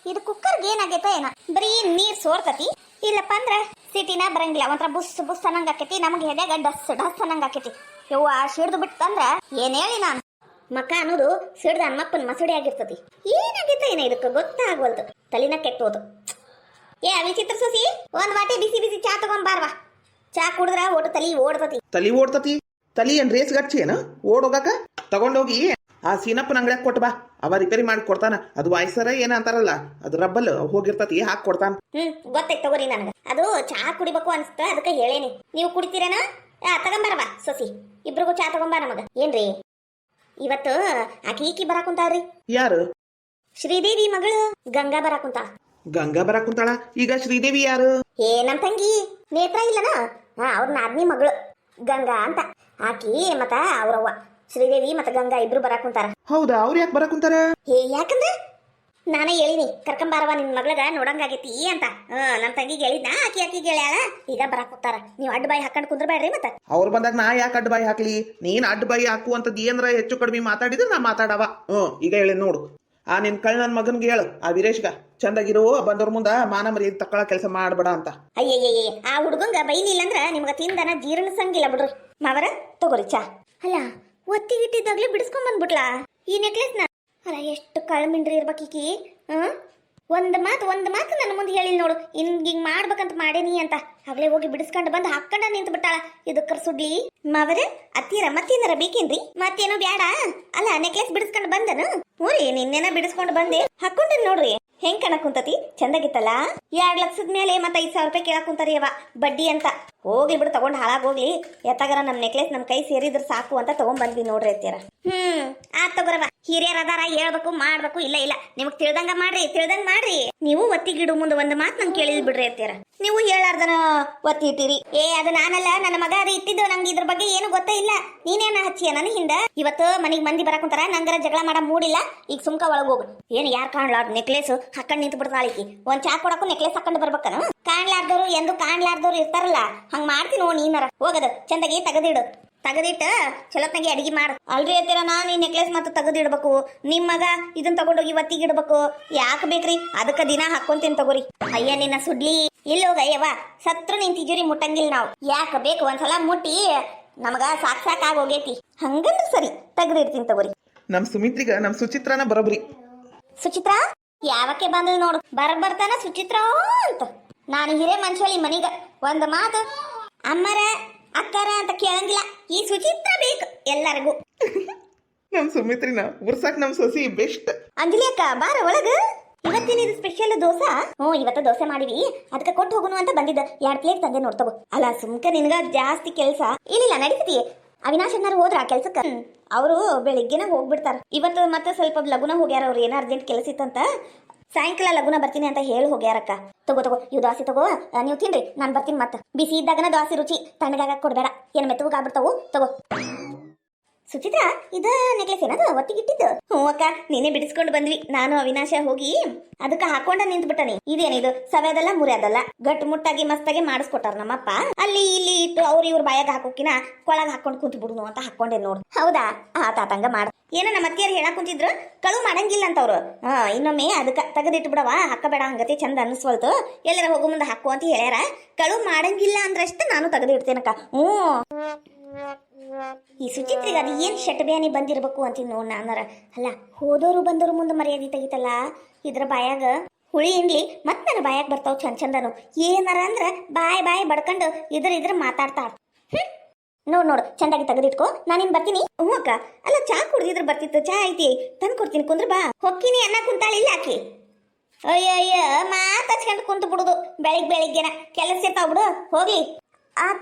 ಇದು ಕುಕ್ಕರ್ಗೆ ಏನಾಗೈತ ಏನ ಬರೀ ನೀರ್ ಸೋರ್ತತಿ ಇಲ್ಲಪ್ಪ ಅಂದ್ರ ಸಿಟಿನ ಬರಂಗಿಲ್ಲ ಒಂಥರ ಬುಸ್ ಬುಸ್ ಅನ್ನಂಗ ಆಕೈತಿ ನಮಗೆ ಹೆದ್ಯಾಗ ಡಸ್ ಡಸ್ ಅನ್ನಂಗ ಆಕೈತಿ ಯವ್ವ ಸಿಡ್ದು ಬಿಟ್ಟಂದ್ರ ಏನ್ ಹೇಳಿ ನಾನು ಮಕ್ಕ ಅನ್ನೋದು ಸಿಡ್ದ ಹನುಮಪ್ಪನ ಮಸಡಿ ಆಗಿರ್ತತಿ ಏನಾಗೈತ ಏನ ಇದಕ್ಕೆ ಗೊತ್ತಾಗವಲ್ದು ತಲಿನ ಕೆಟ್ಟೋದು ಏ ವಿಚಿತ್ರ ಸೊಸಿ ಒಂದ್ ವಾಟಿ ಬಿಸಿ ಬಿಸಿ ಚಾ ತಗೊಂಬಾರ್ವಾ ಚಾ ಕುಡಿದ್ರ ಒಟ್ಟು ತಲಿ ಓಡ್ತತಿ ತಲಿ ಏನ್ ರೇಸ್ ಗಚ್ಚಿ ಏನ ಓಡೋಗಾಕ ತಗೊಂಡೋಗಿ ಆ ಸೀನಪ್ಪನ ಅಂಗಡಿಯಾಗ ಕೊಟ್ಟು ಬಾ ಅವ ರಿಪೇರಿ ಮಾಡಿ ಕೊಡ್ತಾನ ಅದು ವಾಯ್ಸರ ಏನ ಅಂತಾರಲ್ಲ ಅದು ರಬ್ಬಲ್ ಹೋಗಿರ್ತತಿ ಹಾಕಿ ಕೊಡ್ತಾನ ಗೊತ್ತೈತ್ ತಗೋರಿ ನನಗ ಅದು ಚಾ ಕುಡಿಬೇಕು ಅನ್ಸ್ತ ಅದಕ್ಕೆ ಹೇಳೇನಿ ನೀವು ಕುಡಿತೀರೇನ ತಗೊಂಬಾರವಾ ಸೊಸಿ ಇಬ್ರಿಗೂ ಚಾ ತಗೊಂಬಾ ನಮಗ ಏನ್ರಿ ಇವತ್ತು ಆಕಿ ಬರಾಕುಂತಾಳ್ರಿ ಯಾರು ಶ್ರೀದೇವಿ ಮಗಳು ಗಂಗಾ ಬರಾಕುಂತಾಳ ಗಂಗಾ ಬರಾಕುಂತಾಳ ಈಗ ಶ್ರೀದೇವಿ ಯಾರು ನಮ್ ತಂಗಿ ನೇತ್ರ ಇಲ್ಲನ ಅವ್ರ ನಾದ್ನಿ ಮಗಳು ಗಂಗಾ ಅಂತ ಆಕಿ ಮತ್ತ ಅವ್ರವ್ವ ಶ್ರೀದೇವಿ ಮತ್ತ ಗಂಗಾ ಇಬ್ರು ಬರಾಕುಂತಾರ ಹೌದಾ ಅವ್ರು ಯಾಕೆ ಬರಾಕುಂತಾರ ಯಾಕಂದ್ರೆ ನಾನೇ ಹೇಳಿನಿ ಕರ್ಕೊಂಬಾರವ ನಿನ್ ಮಗಳಗ ನೋಡಂಗಾಗೈತಿ ಅಂತ ನಮ್ ತಂಗಿಗೆ ಹೇಳಿದ್ನ ಆಕಿಗೆ ಹೇಳ್ಯಾಳ ಈಗ ಬರಾಕುಂತಾರ ನೀವು ಅಡ್ಡ ಬಾಯಿ ಹಾಕೊಂಡ್ ಕುಂದ್ರಬೇಡ್ರಿ ಮತ್ತ ಅವ್ರು ಬಂದಾಗ ನಾ ಯಾಕೆ ಅಡ್ಡ ಬಾಯಿ ಹಾಕ್ಲಿ ನೀನ್ ಅಡ್ಡ ಬಾಯಿ ಹಾಕು ಅಂತದ್ ಏನ್ರ ಹೆಚ್ಚು ಕಡಿಮೆ ಮಾತಾಡಿದ್ರೆ ನಾ ಮಾತಾಡವ ಈಗ ಹೇಳಿ ನೋಡು ಆ ನಿನ್ ಕಳ್ ನನ್ ಮಗನ್ಗೆ ಹೇಳು ಆ ವೀರೇಶ್ಗ ಚಂದಾಗಿರೋ ಬಂದವ್ರ ಮುಂದ ಮಾನ ಮರಿ ತಕ್ಕಳ ಕೆಲಸ ಮಾಡ್ಬೇಡ ಅಂತ ಅಯ್ಯಯ್ಯ ಆ ಹುಡುಗಂಗ ಬೈಲಿಲ್ಲ ಅಂದ್ರ ನಿಮ್ಗ ತಿಂದನ ಜೀರ್ಣಿಸಂಗಿಲ್ಲ ಬಿಡ್ರಿ ಮಾವರ ತಗೋರಿ ಚಾ ಅಲ್ಲ ಒತ್ತಿಗಿಟ್ಟಿದ್ದಾಗ್ಲೇ ಬಿಡಿಸ್ಕೊಂಡ್ ಬಂದ್ಬಿಟ್ಲಾ ಈ ನೆಕ್ಲೆಸ್ನ ಅಲ್ಲ ಎಷ್ಟು ಕಳ್ಮಿಂಡ್ರಿ ಇರ್ಬೇಕೀಕಿ ಒಂದ್ ಮಾತು ನನ್ನ ಮುಂದೆ ಹೇಳಿಲ್ ನೋಡು ಹಿಂಗ್ ಮಾಡ್ಬೇಕಂತ ಮಾಡೇನಿ ಅಂತ ಆಗ್ಲೇ ಹೋಗಿ ಬಿಡಿಸ್ಕೊಂಡು ಬಂದು ಹಾಕೊಂಡ ನಿಂತು ಬಿಟ್ಟಾಳ ಇದಕ್ಕರ್ ಸುಡ್ಲಿ ಮಾವರ ಅತ್ತೀರ ಮತ್ತೇನಾರ ಬೇಕೇನ್ರಿ ಮತ್ತೇನೋ ಬ್ಯಾಡ ಅಲ್ಲ ನೆಕ್ಲೆಸ್ ಬಿಡಿಸ್ಕೊಂಡು ಬಂದನು ಊರಿ ನಿನ್ನೆನ ಬಿಡಿಸ್ಕೊಂಡು ಬಂದೆ ಹಾಕೊಂಡೇನ್ ನೋಡ್ರಿ ಹೆಂಗ್ ಕಣಕ್ ಕುಂತತಿ ಚಂದಾಗಿತ್ತಲ್ಲ 2 ಲಕ್ಷದ ಮೇಲೆ ಮತ್ತ 5,000 ರೂಪಾಯಿ ಕೇಳಕ್ ಕುಂತಾರಿ ಅವ ಬಡ್ಡಿ ಅಂತ ಹೋಗ್ಲಿ ಬಿಡು ತಗೊಂಡ್ ಹಾಳಾಗೋಗ್ಲಿ ಎತ್ತಾಗರ ನಮ್ ನೆಕ್ಲೆಸ್ ನಮ್ ಕೈ ಸೇರಿದ್ರ ಸಾಕು ಅಂತ ತಗೊಂಡ್ ಬಂದ್ವಿ ನೋಡ್ರಿ ಅತ್ತೀರ ಆತ್ ತಗೋರವ ಹಿರಿಯರ್ ಅದಾರ ಹೇಳ್ಬೇಕು ಮಾಡ್ಬೇಕು ಇಲ್ಲ ನಿಮಗ್ ತಿಳ್ದಂಗ ಮಾಡ್ರಿ ನೀವು ಒತ್ತಿಗಿಡು ಮುಂದೆ ಒಂದ್ ಮಾತ್ ನಮ್ ಕೇಳಿದ್ ಬಿಡ್ರಿ ಅತ್ತೀರ ನೀವು ಹೇಳಾರ್ದನ ಒತ್ತಿ ಇಟ್ಟಿರಿ ಅದು ನಾನಲ್ಲ ನನ್ನ ಮಗ ಅದು ಇಟ್ಟಿದ್ದು ನಂಗೆ ಇದ್ರ ಬಗ್ಗೆ ಏನು ಗೊತ್ತೇ ಇಲ್ಲ ನೀನೇನ ಹಚ್ಚಿಯ ನನ್ನ ಹಿಂದ ಇವತ್ತು ಮನಿಗ್ ಮಂದಿ ಬರಾಕುಂತಾರ ನಂಗರ ಜಗಳ ಮಾಡ ಮೂಡಿಲ್ಲ ಈಗ ಸುಮ್ಕ ಒಳಗ್ ಹೋಗು ಏನು ಯಾರು ಕಾಣ್ಲಾರ್ದ ನೆಕ್ಲೆಸ್ ಹಾಕೊಂಡ್ ನಿಂತು ಬಿಡ್ತಾಳಿಕಿ ಒಂದ್ ಚಾ ಕೊಡಕ್ಕೂ ನೆಕ್ಲೆಸ್ ಹಾಕೊಂಡ್ ಬರ್ಬೇಕನು ಕಾಣ್ಲಾರ್ದವ್ರು ಎಂದು ಕಾಣ್ಲಾರ್ದವ್ರು ಇರ್ತಾರಲ್ಲ ಹಂಗ್ ಮಾಡ್ತೀನಿ ನೀನರ ಹೋಗದು ಚಂದಾಗಿ ತೆಗದಿಟ್ಟ ಚಲೋತ್ನಾಗಿ ಅಡಿಗೆ ಮಾಡು ಅಲ್ರಿ ಅತ್ತೀರ ನಾನು ಈ ನೆಕ್ಲೆಸ್ ಮತ್ತೆ ತೆಗೆದಿಡ್ಬೇಕು ನಿಮ್ ಮಗ ಇದನ್ನ ತಗೊಂಡೋಗಿ ಒತ್ತಿಗೆ ಇಡ್ಬೇಕು ಯಾಕೆ ಬೇಕ್ರಿ ಅದಕ್ಕ ದಿನ ಹಾಕೊಂತೀನಿ ತಗೋರಿ ಅಯ್ಯ ನಿನ್ನ ಸುಡ್ಲಿ ಇಲ್ಲೋಗಯ್ಯವ ಸತ್ರು ನಿನ್ ತಿಜೋರಿ ಮುಟ್ಟಂಗಿಲ್ಲ ನಾವು ಯಾಕ ಬೇಕು ಒಂದ್ಸಲ ಮುಟ್ಟಿ ನಮಗ ಸಾಕಾಗಿ ಹೋಗೈತಿ ಹಂಗಂದ್ರೆ ಸರಿ ತೆಗೆದಿಡ್ತೀನಿ ತಗೋರಿ ನಮ್ ಸುಮಿತ್ರಿಗ ನಮ್ ಸುಚಿತ್ರನ ಬರೋಬ್ರಿ ಸುಚಿತ್ರಾ ಯಾವಕ್ಕೆ ಬಂದಲ್ ನೋಡು ಬರ್ತಾನ ಸುಚಿತ್ರಾ ಅಂತ ನಾನು ಹಿರೇ ಮನುಷ್ಯಳಿ ಮನಿಗ ಒಂದ್ ಮಾತು ಅಮ್ಮರ ಅಕ್ಕರ ಅಂತ ಕೇಳಂಗಿಲ್ಲ ಈ ಸುಚಿತ್ರ ಬೇಕು ಎಲ್ಲರಿಗೂ ನಮ್ ಸುಮಿತ್ರಿನ ಉರ್ಸಾಕ್ ನಮ್ ಸೊಸಿ ಬೆಸ್ಟ್ ಅಂಜಲಿ ಅಕ್ಕ ಬಾರ ಒಳಗ ಇವತ್ತಿನ ಸ್ಪೆಷಲ್ ದೋಸೆ ಇವತ್ತು ದೋಸೆ ಮಾಡಿವಿ ಅದಕ್ಕೆ ಕೊಟ್ಟು ಹೋಗುನು ಅಂತ ಬಂದಿದ್ದ 2 ಪ್ಲೇಟ್ ತಂದೆ ನೋಡ್ತಗೋ ಅಲ್ಲ ಸುಮ್ಕ ನಿನ್ಗ ಜಾಸ್ತಿ ಕೆಲ್ಸ ಇಲ್ಲ ನಡೀತತಿ ಅವಿನಾಶ್ ಅನ್ನಾರು ಹೋದ್ರ ಆ ಕೆಲ್ಸಕ್ಕ ಅವರು ಬೆಳಿಗ್ಗೆನ ಹೋಗ್ಬಿಡ್ತಾರ ಇವತ್ತು ಮತ್ತೆ ಸ್ವಲ್ಪ ಲಗುನ ಹೋಗ್ಯಾರ ಅವ್ರು ಏನೋ ಅರ್ಜೆಂಟ್ ಕೆಲಸ ಇತ್ತಂತ ಸಾಯಂಕಾಲ ಲಗುನ ಬರ್ತೀನಿ ಅಂತ ಹೇಳಿ ಹೋಗ್ಯಾರಕ್ಕ ತಗೋ ಇವ್ ದೋಸೆ ತಗೋ ನೀವು ತಿನ್ರಿ ನಾನ್ ಬರ್ತೀನಿ ಮತ್ತ ಬಿಸಿ ಇದ್ದಾಗನ ದೋಸೆ ರುಚಿ ತಣ್ಣಗಾಗ ಕೊಡ್ಬೇಡ ಏನ್ ಮೆತ್ತಗಾಗ್ಬಿಡ್ತಾವು ತಗೋ ಸುಚಿತಾ ಇದ ನೆಕ್ಲೆಸ್ ಏನದು ಒತ್ತಿಗಿಟ್ಟಿದ್ದು ಅಕ್ಕ ನೀನೇ ಬಿಡಿಸ್ಕೊಂಡು ಬಂದ್ವಿ ನಾನು ಅವಿನಾಶ ಹೋಗಿ ಅದಕ್ಕ ಹಾಕೊಂಡ ನಿಂತ್ ಬಿಟ್ಟನಿ ಇದೇನಿದು ಸವೆದಲ್ಲ ಮುರಿಯೋದಲ್ಲ ಗಟ್ಟು ಮುಟ್ಟಾಗಿ ಮಸ್ತಾಗಿ ಮಾಡಿಸ್ಕೊಟ್ಟಾರ ನಮ್ಮಪ್ಪ ಅಲ್ಲಿ ಇಲ್ಲಿ ಇಟ್ಟು ಇವ್ರ ಬಾಯಾಗ ಹಾಕೋಕಿನ ಕೊಳಗ ಹಾಕೊಂಡ್ ಕುಂತ್ ಬಿಡುನು ಅಂತ ಹಾಕೊಂಡೆ ನೋಡು ಹೌದಾ ತಾತಂಗ ಮಾಡ ಏನೋ ನಮ್ಮ ಅತ್ತಿಯರು ಹೇಳಕ್ ಕುಂತಿದ್ರು ಕಳು ಮಾಡಂಗಿಲ್ಲ ಅಂತವ್ರು ಇನ್ನೊಮ್ಮೆ ಅದಕ್ಕ ತೆಗೆದಿಟ್ಟು ಬಿಡವ ಹಾಕಬೇಡ ಹಂಗತಿ ಚಂದ ಅನ್ಸ್ವಲ್ತು ಎಲ್ಲರ ಹೋಗೋ ಮುಂದೆ ಹಾಕು ಅಂತ ಹೇಳ್ಯಾರ ಕಳು ಮಾಡಂಗಿಲ್ಲ ಅಂದ್ರಷ್ಟ ನಾನು ತೆಗೆದಿಡ್ತೇನಕ್ಕ ಈ ಸುಚಿತ್ರಿಗೆ ಅದು ಏನ್ ಶಟಬ್ಯಾನಿ ಬಂದಿರ್ಬೇಕು ಅಂತೀನಿ ನೋಡ್ ನಾನರ ಅಲ್ಲ ಹೋದೋರು ಬಂದೋರು ಮುಂದೆ ಮರ್ಯಾದೆ ತೆಗಿತಲ್ಲ ಇದ್ರ ಬಾಯಾಗ ಹುಳಿ ಇನ್ಲಿ ಮತ್ ನನ್ನ ಬಾಯಾಗ ಬರ್ತಾವ್ ಚಂದನು ಏನಾರ ಅಂದ್ರ ಬಾಯ್ ಬಡ್ಕೊಂಡು ಇದ್ರ ಮಾತಾಡ್ತಾಳ ನೋಡು ಚಂದಾಗಿ ತೆಗೆದಿಟ್ಕೋ ನಾನಿನ್ ಬರ್ತೀನಿ ಅಕ್ಕ ಅಲ್ಲ ಚಾ ಕುಡ್ದಿದ್ರ ಬರ್ತಿತ್ತು ಚಾ ಐತಿ ತಂದು ಕೊಡ್ತೀನಿ ಕುಂದ್ರ ಬಾ ಹೊಕ್ಕಿನಿ ಅನ್ನ ಕುಂತಾಳಿಲ್ಲ ಆಕಿ ಅಯ್ಯ ಮಾತಾಡ್ಸ್ಕೊಂಡು ಕುಂತು ಬಿಡುದು ಬೆಳಿಗ್ಗೆನ ಕೆಲಸ ಇರ್ತಾವ್ ಬಿಡು ಹೋಗ್ಲಿ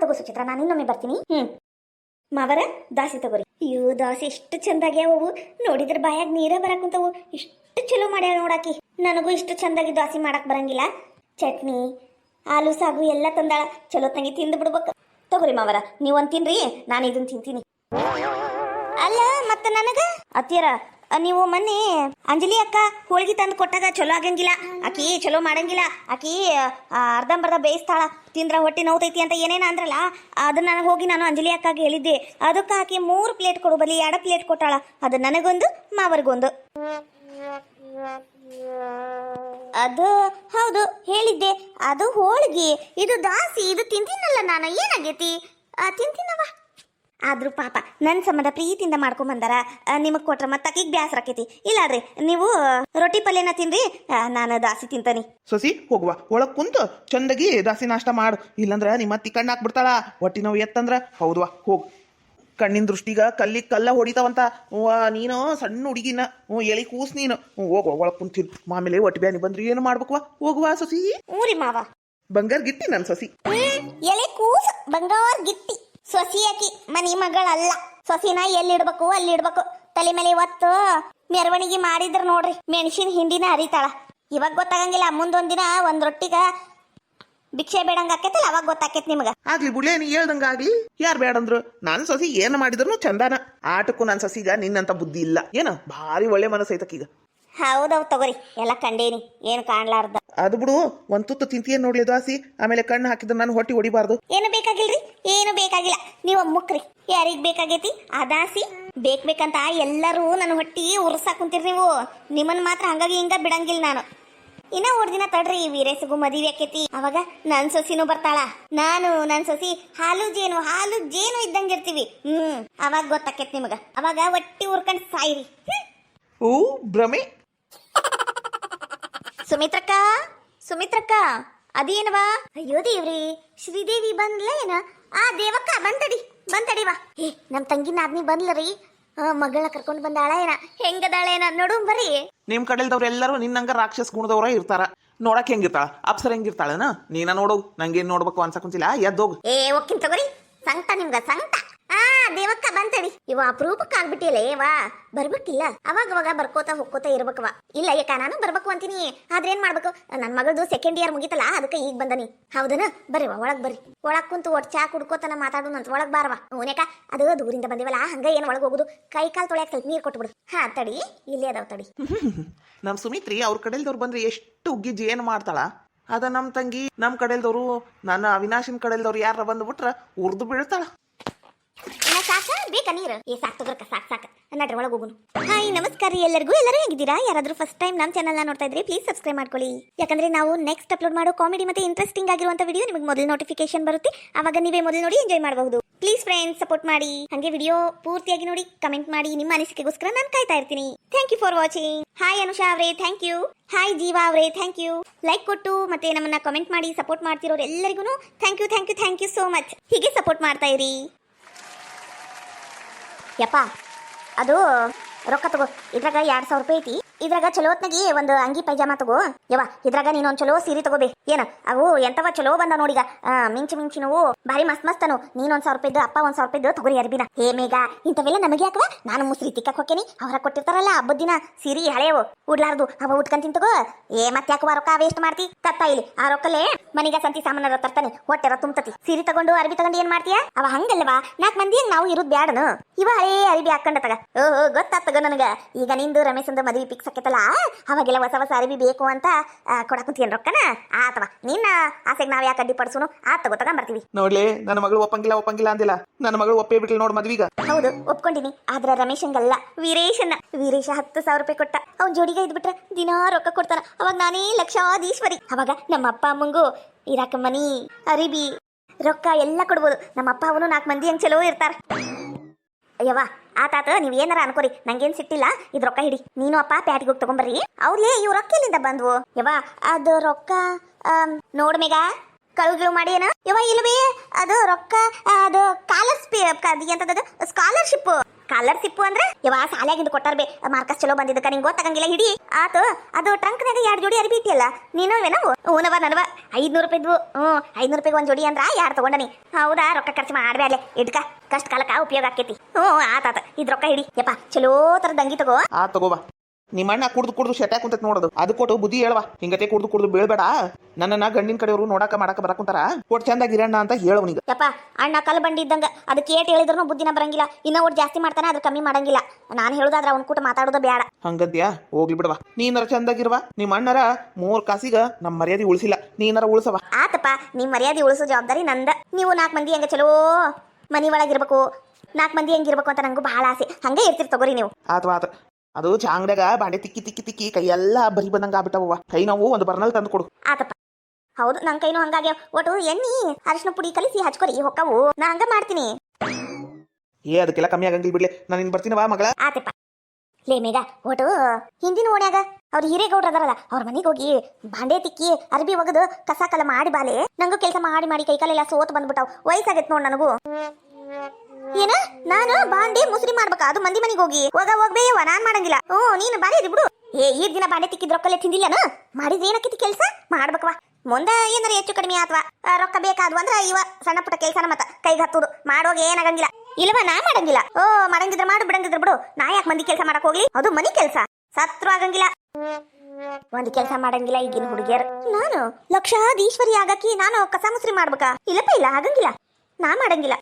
ತಗೋ ಸುಚಿತ್ರ ನಾನು ಇನ್ನೊಮ್ಮೆ ಬರ್ತೀನಿ ಮಾವರ ದಾಸಿ ತಗೋರಿ ಅಯ್ಯೋ ದಾಸಿ ಎಷ್ಟು ಚಂದಾಗ್ಯಾವು ನೋಡಿದ್ರ ಬಾಯಾಗ ನೀರ ಬರಾಕುಂತವು ಇಷ್ಟು ಚಲೋ ಮಾಡ್ಯಾಳ ನೋಡಾಕಿ ನನಗೂ ಇಷ್ಟು ಚಂದಾಗಿ ದಾಸಿ ಮಾಡಕ್ ಬರಂಗಿಲ್ಲ ಚಟ್ನಿ ಆಲೂ ಸಾಗು ಎಲ್ಲ ತಂದಾಳ ಚಲೋತ್ನಾಗಿ ತಿಂದು ಬಿಡ್ಬೇಕು ತಗೋರಿ ಮಾವರ ನೀವೊಂದ್ ತಿನ್ರಿ ನಾನು ಇದನ್ನ ತಿಂತೀನಿ ಅಲ್ಲ ಮತ್ತೆ ನನಗ ಅತ್ತಿಯರ ನೀವು ಮೊನ್ನೆ ಅಂಜಲಿ ಅಕ್ಕ ಹೋಳಿಗೆ ತಂದು ಕೊಟ್ಟಾಗ ಚಲೋ ಆಗಂಗಿಲ್ಲ ಆಕಿ ಚಲೋ ಮಾಡಂಗಿಲ್ಲ ಆಕಿ ಅರ್ಧಂಬರ್ಧ ಬೇಯಿಸ್ತಾಳ ತಿಂದ್ರ ಹೊಟ್ಟೆ ನೋವ್ತೈತಿ ಅಂತ ಏನೇನ ಅಂದ್ರಲ್ಲ ಅದನ್ನ ನಾನು ಹೋಗಿ ನಾನು ಅಂಜಲಿ ಅಕ್ಕಾಗ ಹೇಳಿದ್ದೆ ಅದಕ್ಕೆ ಆಕಿ 3 ಪ್ಲೇಟ್ ಕೊಡು ಬಲಿ 2 ಪ್ಲೇಟ್ ಕೊಟ್ಟಾಳ ಅದು ನನಗೊಂದು ಮಾವರ್ಗೊಂದು ಅದು ಹೌದು ಹೇಳಿದ್ದೆ, ಅದು ಹೋಳಿಗೆ, ಇದು ದಾಸಿ, ಇದು ತಿಂತೀನಲ್ಲ ನಾನು, ಏನಾಗೈತಿ ತಿಂತೀನವ. ಆದ್ರೂ ಪಾಪ ನನ್ನ ಸಂಬಂಧ ಪ್ರೀತಿಯಿಂದ ಮಾಡ್ಕೊಂಬಂದಾರ, ನಿಮಗೆ ಕೊಟ್ರ ಮತ್ತೆ ಆಕಿಗೆ ಬ್ಯಾಸರ ಆಕೈತಿ. ಇಲ್ಲಾಡ್ರಿ ನೀವು ರೊಟ್ಟಿ ಪಲ್ಯನ ತಿನ್ರಿ, ನಾನು ದಾಸಿ ತಿಂತಾನಿ. ಸೊಸಿ ಹೋಗುವ ಒಳಗ್ ಕುಂತು ಚಂದಗಿ ದಾಸಿ ನಾಷ್ಟ ಮಾಡು, ಇಲ್ಲಂದ್ರ ನಿಮ್ಮ ಅತ್ತಿ ಕಣ್ಣು ಹಾಕ್ಬಿಡ್ತಾಳ. ಹೊಟ್ಟಿ ನೋವು ಎತ್ತಂದ್ರ ಹೌದ್ವಾ ಹೋಗ್. ಕಣ್ಣಿನ ದೃಷ್ಟಿಗ ಕಲ್ಲ ಹೊಡಿತಾವಂತ. ನೀನು ಸಣ್ಣ ಹುಡುಗಿನ ಎಳಿ ಕೂಸ್ ನೀನು. ಹೋಗುವ ಒಳಗ್ ಕುಂತೀನಿ, ಆಮೇಲೆ ಹೊಟ್ಟೆ ಬ್ಯಾನಿ ಬಂದ್ರಿ ಏನು ಮಾಡ್ಬೇಕವ. ಹೋಗುವ ಸೊಸಿ. ಊರಿ ಮಾವ ಬಂಗಾರ ಗಿಟ್ಟಿ ನನ್ ಸೊಸಿ. ಎಲೆ ಕೂಸು ಬಂಗಾರ ಗಿಟ್ಟಿ. ಸೊಸಿ ಆಕಿ ಮನಿ ಮಗಳಲ್ಲ. ಸೊಸಿನ ಎಲ್ಲಿಡ್ಬೇಕು ಅಲ್ಲಿಡ್ಬೇಕು. ತಲೆ ಮೇಲೆ ಒತ್ತು ಮೆರವಣಿಗೆ ಮಾಡಿದ್ರ ನೋಡ್ರಿ ಮೆಣಸಿನ ಹಿಂಡಿನ ಹರಿತಾಳ. ಇವಾಗ ಗೊತ್ತಾಗಂಗಿಲ್ಲ, ಮುಂದೊಂದಿನ ಒಂದ್ ರೊಟ್ಟಿಗ ಭಿಕ್ಷೆ ಬೇಡಂಗ ಆಕೈತಲ್ಲ ಅವಾಗ ಗೊತ್ತಾಕೈತಿ ನಿಮಗ. ಆಗ್ಲಿ ಬುಳ್ಳೆ, ನೀ ಹೇಳ್ದಂಗ ಆಗ್ಲಿ. ಯಾರು ಬೇಡಂದ್ರು ನನ್ ಸೊಸಿ ಏನ್ ಮಾಡಿದ್ರು ಚಂದಾನ. ಆಟಕ್ಕೂ ನನ್ ಸೊಸಿಗ ನಿನ್ನಂತ ಬುದ್ಧಿ ಇಲ್ಲ. ಏನ ಭಾರಿ ಒಳ್ಳೆ ಮನಸ್ಸು ಐತಕ್ಕೀಗ. ಹೌದವ್ ತಗೋರಿ, ಎಲ್ಲ ಕಂಡೇನಿ, ಏನ್ ಕಾಣ್ಲಾರ್ದ. ಅದು ಬಿಡು, ಒಂದ್ ತುತ್ತು ತಿಂತಿಯೇನ್ ನೋಡ್ಲಿ ದಾಸಿ, ಆಮೇಲೆ ಕಣ್ಣು ಹಾಕಿದ್ರೆ ನಾನು ಹೊಟ್ಟಿ ಹೊಡಿಬಾರ್ದು. ಏನು ಬೇಕಾಗಿಲ್ರಿ, ಏನು ಬೇಕಾಗಿಲ್ಲ. ನೀವು ಮುಕ್ರಿ, ಯಾರಿಗ್ ಬೇಕಾಗೈತಿ ಆ ದಾಸಿ ಬೇಕಂತ ಎಲ್ಲರೂ ನನ್ನ ಹೊಟ್ಟಿ ಉರ್ಸಾಕ್ ಕುಂತೀರಿ ನೀವು. ನಿಮ್ಮನ್ ಮಾತ್ರ ಹಂಗಾಗಿ ಹಿಂಗ ಬಿಡಂಗಿಲ್ಲ ನಾನು. ಇನ್ನ 3 ದಿನ ತಡ್ರಿ, ವೀರೇಶಗೂ ಮದುವೆ ಆಕೈತಿ. ಅವಾಗ ನನ್ ಸೊಸಿನೂ ಬರ್ತಾಳ. ನಾನು ನನ್ ಸೊಸಿ ಹಾಲು ಜೇನು ಇದ್ದಂಗಿರ್ತೀವಿ. ಅವಾಗ ಗೊತ್ತಾಕೈತಿ ನಿಮಗ. ಅವಾಗ ಹೊಟ್ಟಿ ಉರ್ಕೊಂಡ್ ಸಾಯಿರಿ. ಓ ಭ್ರಮೆ. ಸುಮಿತ್ರಕ್ಕ ಅದೇನವಾ? ಅಯ್ಯೋ ದೇವ್ರಿ, ಶ್ರೀದೇವಿ ಬಂದ್ಲ ಏನ? ಆ ದೇವಕ್ಕ ಬಂತಡಿವಾ. ನಮ್ ತಂಗಿನ ಆದ್ನಿ ಬಂದ್ಲರಿ, ಮಗಳ ಕರ್ಕೊಂಡ್ ಬಂದಾಳ ಏನ? ಹೆಂಗದಾಳ ಏನ ನೋಡು ಬರ್ರಿ. ನಿಮ್ ಕಡೆಲ್ದವ್ರು ಎಲ್ಲರೂ ನಿನ್ನಂಗ ರಾಕ್ಷಸ ಗುಣದವ್ರ ಇರ್ತಾರ. ನೋಡಕ್ ಹೆಂಗಿರ್ತಾಳ, ಅಪ್ಸರ ಹೆಂಗಿರ್ತಾಳನ ನೀನ ನೋಡು. ನಂಗೇನ್ ನೋಡ್ಬೇಕು ಅನ್ಸಕುಂತಿಲ್ಲ, ಎದ್ದೋಗು. ಒಕ್ಕಿನ್ ತಗೋರಿ, ಸಂಕಟ ನಿಮ್ಗ ಸಂಕಟ. ದೇವಕ್ಕ ಬಂತಡಿ. ಇವ ಅಪರೂಪಕ್ಕ ಆಗ್ಬಿಟ್ಟಿಲ್ಲ. ಏವಾ ಬರ್ಬೇಕಿಲ್ಲ, ಅವಾಗ ಬರ್ಕೋತಾ ಹೋಗ್ಕೋತಾ ಇರ್ಬೇಕವ. ಇಲ್ಲ ಯಾಕ ನಾನು ಬರ್ಬೇಕು ಅಂತೀನಿ, ಆದ್ರೆ ಏನ್ ಮಾಡ್ಬೇಕು, ನನ್ ಮಗಳದು 2nd ಇಯರ್ ಮುಗಿತಲ್ಲ, ಅದಕ್ಕೆ ಈಗ ಬಂದನಿ. ಹೌದನ? ಬರ್ರಿವ ಒಳಗ್ ಬರ್ರಿ. ಒಳಗ್ ಕುಂತು ಒಟ್ ಚಾ ಕುಡ್ಕೋತನ ಮಾತಾಡೋಣಂತ. ಒಳಗ್ ಬಾರವ. ಓನೇಕ ಅದು ದೂರಿಂದ ಬಂದಿವಲ್ಲ, ಹಂಗ ಏನ್ ಒಳಗ್ ಹೋಗುದು, ಕೈ ಕಾಲ್ ತೊಳ್ಯಾಕ ಸ್ವಲ್ಪ ನೀರ್ ಕೊಟ್ಬಿಡು. ತಡಿ, ಇಲ್ಲೇ ಅದಾವ ತಡಿ. ನಮ್ ಸುಮಿತ್ರಿ ಅವ್ರ ಕಡೆಲ್ದವ್ರು ಬಂದ್ರೆ ಎಷ್ಟು ಉಗ್ಗಿ ಏನ್ ಮಾಡ್ತಾಳ. ಅದ ನಮ್ ತಂಗಿ ನಮ್ ಕಡೆಲ್ದವ್ರು, ನನ್ನ ಅವಿನಾಶನ್ ಕಡೆಲ್ದವ್ರು ಯಾರ ಬಂದ್ಬಿಟ್ರ ಉರ್ದು ಬೀಳ್ತಾಳ. ಸಾಕ ಬೇಕಾ ನೀರು? ಸಾಕ್ ತಗೋರ್ಕ, ಸಾಕ್ ನಡ್ರಿ ಒಳಗೆ ಹೋಗುನು. ಹಾಯ್ ನಮಸ್ಕಾರ ಎಲ್ಲರಿಗೂ. ಎಲ್ಲರೂ ಹೇಗಿದ್ದೀರಾ? ಯಾರಾದ್ರೂ ಫಸ್ಟ್ ಟೈಮ್ ನಮ್ಮ ಚಾನಲ್ನ ನೋಡ್ತಾ ಇದ್ರೆ ಪ್ಲೀಸ್ ಸಬ್ಸ್ಕ್ರೈಬ್ ಮಾಡ್ಕೊಳ್ಳಿ. ಯಾಕಂದ್ರೆ ನಾವು ನೆಕ್ಸ್ಟ್ ಅಪ್ಲೋಡ್ ಮಾಡೋ ಕಾಮಿಡಿ ಮತ್ತೆ ಇಂಟ್ರೆಸ್ಟಿಂಗ್ ಆಗಿರುವಂತ ವಿಡಿಯೋ ನಿಮಗೆ ಮೊದಲು ನೋಟಿಫಿಕೇಶನ್ ಬರುತ್ತೆ. ಅವಾಗ ನೀವೇ ಮೊದಲು ನೋಡಿ ಎಂಜಾಯ್ ಮಾಡಬಹುದು. ಪ್ಲೀಸ್ ಫ್ರೆಂಡ್ಸ್ ಸಪೋರ್ಟ್ ಮಾಡಿ, ಹಂಗೆ ವಿಡಿಯೋ ಪೂರ್ತಿಯಾಗಿ ನೋಡಿ ಕಮೆಂಟ್ ಮಾಡಿ. ನಿಮ್ಮ ಅನಿಸಿಕೆಗೋಸ್ಕರ ನಾನು ಕಾಯ್ತಾ ಇರ್ತೀನಿ. Thank you for watching. Hi Anusha ಅವರೇ ಥ್ಯಾಂಕ್ ಯು. ಹಾಯ್ ಜೀವಾ ಅವರೇ ಥ್ಯಾಂಕ್ ಯು. ಲೈಕ್ ಕೊಟ್ಟು ಮತ್ತೆ ನಮ್ಮನ್ನ ಕಮೆಂಟ್ ಮಾಡಿ ಸಪೋರ್ಟ್ ಮಾಡ್ತಿರೋರು ಎಲ್ಲರಿಗೂ ಥ್ಯಾಂಕ್ ಯು ಸೋ ಮಚ್. ಹೀಗೆ ಸಪೋರ್ಟ್ ಮಾಡ್ತಾ ಇರಿ. ಯಪ್ಪ ಅದು ರೊಕ್ಕ ತಗೋ. ಇದ್ರಾಗ 2,000 ರೂಪಾಯಿ ಐತಿ. ಇದ್ರಾಗ ಚಲೋ ಹೊತ್ನಾಗಿ ಒಂದು ಅಂಗಿ ಪೈಜಾಮ ತಗೋ. ಯವ್ವ ಇದ್ರಾಗ ನೀನೊಂದ್ ಚಲೋ ಸೀರೆ ತಗೋಬೇ. ಏನ ಅವು ಎಂತವ ಚಲೋ ಬಂದ ನೋಡಿಗ, ಮಿಂಚಿನವು ಭಾರಿ ಮಸ್ತ್ ಅನು. ನೀನೊಂದ್ 1,000 ರೂಪಾಯಿದ್ದು, ಅಪ್ಪ 1,000 ರೂಪಾಯಿದ್ದು ತಗೋರಿ ಅರ್ಬಿನ. ಹೇ ಮೇಘ, ಇಂಥವೆಲ್ಲ ನಮಗೆ ಯಾಕವ? ನಾನು ಮುಸ್ರಿ ತಿಕ್ಕಕ್ ಹೋಕ್ಕೇನಿ, ಅವ್ರ ಕೊಟ್ಟಿರ್ತಾರಲ್ಲ ಹಬ್ಬದ ದಿನ ಸೀರೆ ಹಳೆಯವು ಉಡ್ಲಾರ್ದು, ಅವ ಉಟ್ಕಂತೀನಿ ತಗೋ. ಮತ್ತೆ ಯಾಕವ ರೊಕ್ಕ ವೇಸ್ಟ್ ಮಾಡ್ತಿ? ಕತ್ತ ಇಲ್ಲಿ ಆ ರೊಕ್ಕಲ್ಲೇ ಮನಿಗ ಸಂತಿ ಸಾಮಾನ ತರ್ತಾನೆ, ಹೊಟ್ಟೆರ ತುಂಬತತಿ. ಸೀರೆ ತಗೊಂಡು ಅರ್ಬಿ ತಗೊಂಡು ಏನ್ ಮಾಡ್ತೀಯ? ಅವ ಹಂಗಲ್ವಾ, 4 ಮಂದಿ ನಾವು ಇರುದ್ ಬ್ಯಾಡನು. ಇವ ಹಳೇ ಅರಿಬಿ ಹಾಕೊಂಡ ತಗ. ಗೊತ್ತಾಗ್ತಗ ನನಗ. ಈಗ ನಿಂದು ರಮೇಶಂದು ಮದುವೆ ಫಿಕ್ಸ್ ಆಕೈತಲ್ಲ, ಅವಾಗೆಲ್ಲ ಹೊಸ ಅರಿಬಿ ಬೇಕು ಅಂತ ಕೊಡಕುಂತೀಯನ್ ರೊಕ್ಕನ. ಆತವ ನಿನ್ನ ಆಸೆಗೆ ನಾವ್ ಯಾಕೆ ಅಡ್ಡಿ ಪಡಿಸೋನು? ತಗೋ ತಗೊಂಡ್ಬರ್ತೀವಿ. ನೋಡ್ಲಿ, ನನ್ನ ಮಗಳು ಒಪ್ಪಂಗಿಲ್ಲ ಅಂದಿಲ್ಲ. ನನ್ನ ಮಗಳು ಒಪ್ಪೇ ಬಿಟ್ಲಿ ನೋಡ್ ಮದ್ವಿಗ. ಹೌದು ಒಪ್ಕೊಂಡಿನಿ, ಆದ್ರ ರಮೇಶಂಗಲ್ಲ, ವೀರೇಶ 10,000 ರೂಪಾಯಿ ಕೊಟ್ಟ. ಅವ್ನ ಜೋಡಿಗೆ ಇದ್ಬಿಟ್ರೆ ದಿನಾ ರೊಕ್ಕ ಕೊಡ್ತಾನ. ಅವಾಗ ನಾನೇ ಲಕ್ಷಾಧೀಶ್ವರಿ. ಅವಾಗ ನಮ್ಮ ಅಪ್ಪ ಅಮ್ಮಂಗೂ ಇರಾಕ ಮನಿ, ಅರಿಬಿ, ರೊಕ್ಕ ಎಲ್ಲ ಕೊಡ್ಬೋದು. ನಮ್ಮ ಅಪ್ಪ ಅವನು 4 ಮಂದಿ ಹಂಗ್ ಚಲೋ ಇರ್ತಾರ. ಯವ್ವ ಆತಾತ, ನೀವ್ ಏನಾರ ಅನ್ಕೋರಿ, ನಂಗೇನ್ ಸಿಟ್ಟಿಲ್ಲ. ಇದ್ ರೊಕ್ಕ ಹಿಡಿ, ನೀನು ಅಪ್ಪ ಪ್ಯಾಟಿಗೆ ಹೋಗಿ ತಗೊಂಬರ್ರಿ. ಅವ್ರೇ ಇವ್ ರೊಕ್ಕ ಎಲ್ಲಿಂದ ಬಂದ್ವು? ಯವ್ವ ಅದು ರೊಕ್ಕ ನೋಡ್ ಮೇಗ ಕಳುಗಳು ಮಾಡಿ ಏನ? ಯವ್ವ ಇಲ್ವೇ ಅದು ರೊಕ್ಕ, ಅದು ಸ್ಕಾಲರ್ಶಿಪ್ ಅಂದ್ರೆ ಯವ್ವ ಸಾಲಾಗಿಂದ ಕೊಟ್ಟಾರ ಬೇ. ಮಾರ್ಕಸ್ ಚಲೋ ಬಂದಿದ್ದಕ್ಕ ನಿಂಗೆ ಗೊತ್ತಾಗಂಗಿಲ್ಲ. ಹಿಡಿ ಆತು. ಅದು ಟ್ರಂಕ್ನಾಗ 2 ಜೋಡಿ ಅರಿಬಿ ಇಟ್ಟಿಯಲ್ಲ, ನೀನವೇನವು? ನನವ 500 ರೂಪಾಯಿದ್ವು. 500 ರೂಪಾಯಿಗೆ 1 ಜೋಡಿ ಅಂದ್ರ 2 ತಗೊಂಡನಿ. ಹೌದಾ, ರೊಕ್ಕ ಖರ್ಚು ಮಾಡ್ಬ್ಯಾಲೆ, ಇಡ್ಕ ಕಷ್ಟ ಕಾಲಕ್ಕ ಉಪಯೋಗ ಆಕೇತಿ. ಆತಾತ, ಇದ್ ರೊಕ್ಕ ಹಿಡಿ. ಯಪ್ಪ ಚಲೋ ತರದ ಅಂಗಿ ತಗೋ. ತಗೋಬಾ. ನಿಮ್ಮ ಅಣ್ಣ ಕುಡ್ದು ಶೆಟ್ಯಾಕ್ ಕುಂತೈತ್ ನೋಡೋದು. ಅದು ಕೊಟ್ಟು ಬುದ್ಧಿ ಹೇಳವಾ, ಹಿಂಗತೆ ಕುಡ್ದು ಬೀಳ್ಬೇಡ. ನನ್ನನ್ನ ಗಂಡಿನ ಕಡೆಯವರು ನೋಡಾಕ ಮಾಡಾಕ ಬರಕುಂತಾರ. ಕೊಟ್ಟು ಚಂದಾಗಿರಣ್ಣ ಅಂತ ಹೇಳವನಿಗೆ. ಯಪ್ಪ ಅಣ್ಣ ಕಲ್ ಬಂಡಿ ಇದ್ದಂಗ, ಅದಕ್ಕೆ ಏಟ್ ಹೇಳಿದ್ರು ಬುದ್ಧಿನ ಬರಂಗಿಲ್ಲ. ಇನ್ನ ಒಟ್ಟು ಜಾಸ್ತಿ ಮಾಡ್ತಾನೆ, ಅದ್ರ ಕಮ್ಮಿ ಮಾಡಂಗಿಲ್ಲ. ನಾನು ಹೇಳುದಾದ್ರ ಅವ್ನ ಕೂಟ ಮಾತಾಡೋದು ಬೇಡ. ಹಂಗದ್ಯಾ? ಹೋಗ್ಲಿ ಬಿಡವಾ. ನೀನರ ಚಂದಾಗಿರ್ವಾ. ನಿಮ್ಮ ಅಣ್ಣರ 3 ಕಾಸಿಗ ನಮ್ಮ ಮರ್ಯಾದೆ ಉಳಿಸಿಲ್ಲ, ನೀನರ ಉಳಿಸವ. ಆತಪ್ಪ, ನಿಮ್ ಮರ್ಯಾದೆ ಉಳಿಸೋ ಜವಾಬ್ದಾರಿ ನಂದ. ನೀವು 4 ಮಂದಿ ಹಂಗ ಚಲೋ ಮನಿ ಒಳಗಿರ್ಬೇಕು, 4 ಮಂದಿ ಹೆಂಗಿರ್ಬೇಕು ಅಂತ ನಂಗೂ ಬಹಳ ಆಸೆ. ಹಂಗೆ ಇರ್ತಿರ್ ತಗೋರಿ ನೀವು. ಆತ ಅದು ಚಾಂಗ್ಡ್ಯಾಗ ಬಾಂಡೆ ತಿಕ್ಕಿ ತಿಕ್ಕಿ ತಿಕ್ಕಿ ಕೈಯೆಲ್ಲ ಬರಿ ಬಂದಂಗ ಆಗ್ಬಿಟ್ಟವ. ಕೈ ನೋವು ಒಂದು ಬರ್ನಲ್ ತಂದು ಕೊಡು. ಆತಪ್ಪ. ಹೌದು ನನ್ ಕೈನೂ ಹಂಗಾಗ್ಯ. ಒಟ್ಟು ಎಣ್ಣಿ ಅರಿಶಿನ ಪುಡಿ ಕಲಿಸಿ ಹಚ್ಕೊರಿ ಹೊಕ್ಕವು. ನಾ ಹಂಗ ಮಾಡ್ತೀನಿ. ಅದಕ್ಕೆಲ್ಲ ಕಮ್ಮಿ ಆಗಂಗಿಲ್ಲ ಬಿಡ್ಲೆ. ನಾನು ಇನ್ ಬರ್ತೀನವಾ ಮಗಳ. ಆತಪ್ಪ. ಲೇ ಮೇಘ, ಒಟ್ಟು ಹಿಂದಿನ ಓಣ್ಯಾಗ ಅವ್ರ ಹಿರೇಗೌಡ್ರ ಅದಾರಲ್ಲ, ಅವ್ರ ಮನೆಗೆ ಹೋಗಿ ಬಾಂಡೆ ತಿಕ್ಕಿ ಅರ್ಬಿ ಒಗದು ಕಸ ಕಲ ಮಾಡಿ ಬಾಲೆ. ನಂಗೂ ಕೆಲಸ ಮಾಡಿ ಮಾಡಿ ಕೈ ಕಾಲೆಲ್ಲ ಸೋತ್ ಬಂದ್ಬಿಟ್ಟಾವ್. ವಯಸ್ಸಾಗೈತ್ ನೋಡ್ ನನಗೂ. ಏನ ನಾನು ಬಾಂಡೆ ಮುಸ್ರಿ ಮಾಡ್ಬೇಕಾ? ಅದು ಮಂದಿ ಮನೆಗೆ ಹೋಗಿ ಹೋಗ್ಬೇಯವ್ವ, ನಾನ್ ಮಾಡಂಗಿಲ್ಲ. ನೀನು ಬಾರಿ ಬಿಡು. ಈ ದಿನ ಬಾಂಡೆ ತಿಕ್ಕಿದ್ ರೊಕ್ಕಲ್ಲೇ ತಿಂದಿಲ್ಲನ? ಮಾಡಿದ್ ಏನಕ್ಕಿತಿ ಕೆಲ್ಸ ಮಾಡ್ಬೇಕವಾ. ಮುಂದೆ ಏನಾರ ಹೆಚ್ಚು ಕಡಿಮೆ ಅಥವಾ ರೊಕ್ಕ ಬೇಕಾದ್ವು ಅಂದ್ರ ಇವ ಸಣ್ಣ ಪುಟ್ಟ ಕೆಲ್ಸನ ಮತ್ತ ಕೈಗೆ ಹತ್ತುದು ಮಾಡೋಗ ಏನಾಗಂಗಿಲ್ಲ. ಇಲ್ವಾ ನಾ ಮಾಡಂಗಿಲ್ಲ. ಮಾಡಂಗಿದ್ರ ಮಾಡು, ಬಿಡಂಗಿದ್ರ ಬಿಡು. ನಾ ಯಾಕೆ ಮಂದಿ ಕೆಲಸ ಮಾಡಕ್ ಹೋಗ್ಲಿ? ಅದು ಮನಿ ಕೆಲಸ, ಸತ್ರು ಆಗಂಗಿಲ್ಲ. ಒಂದ್ ಕೆಲಸ ಮಾಡಂಗಿಲ್ಲ ಈಗಿನ ಹುಡುಗಿಯರು. ನಾನು ಲಕ್ಷಾಧೀಶ್ವರಿ ಆಗಕ್ಕೆ ನಾನು ಕಸ ಮುಸ್ರಿ ಮಾಡ್ಬೇಕಾ? ಇಲ್ಲಪ್ಪ, ಇಲ್ಲ ಆಗಂಗಿಲ್ಲ. ನಾ ಮಾಡಂಗಿಲ್ಲ.